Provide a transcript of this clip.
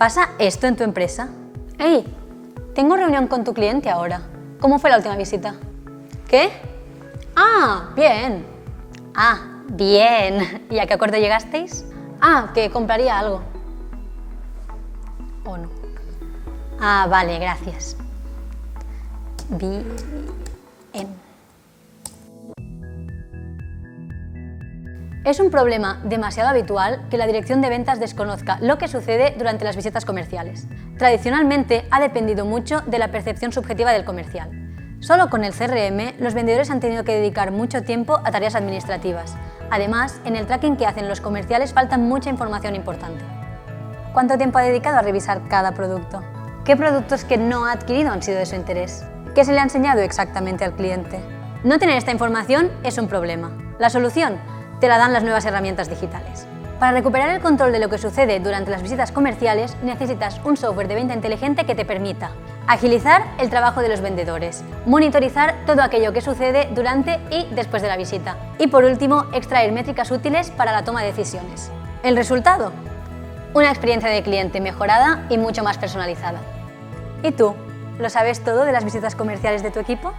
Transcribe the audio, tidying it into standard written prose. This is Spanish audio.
¿Pasa esto en tu empresa? ¡Hey! Tengo reunión con tu cliente ahora. ¿Cómo fue la última visita? ¿Qué? ¡Ah! Bien. Ah, bien. ¿Y a qué acuerdo llegasteis? Ah, que compraría algo. ¿O no? Ah, vale, gracias. Bien. Es un problema demasiado habitual que la dirección de ventas desconozca lo que sucede durante las visitas comerciales. Tradicionalmente ha dependido mucho de la percepción subjetiva del comercial. Solo con el CRM, los vendedores han tenido que dedicar mucho tiempo a tareas administrativas. Además, en el tracking que hacen los comerciales falta mucha información importante. ¿Cuánto tiempo ha dedicado a revisar cada producto? ¿Qué productos que no ha adquirido han sido de su interés? ¿Qué se le ha enseñado exactamente al cliente? No tener esta información es un problema. La solución te la dan las nuevas herramientas digitales. Para recuperar el control de lo que sucede durante las visitas comerciales, necesitas un software de venta inteligente que te permita agilizar el trabajo de los vendedores, monitorizar todo aquello que sucede durante y después de la visita y, por último, extraer métricas útiles para la toma de decisiones. ¿El resultado? Una experiencia de cliente mejorada y mucho más personalizada. ¿Y tú? ¿Lo sabes todo de las visitas comerciales de tu equipo?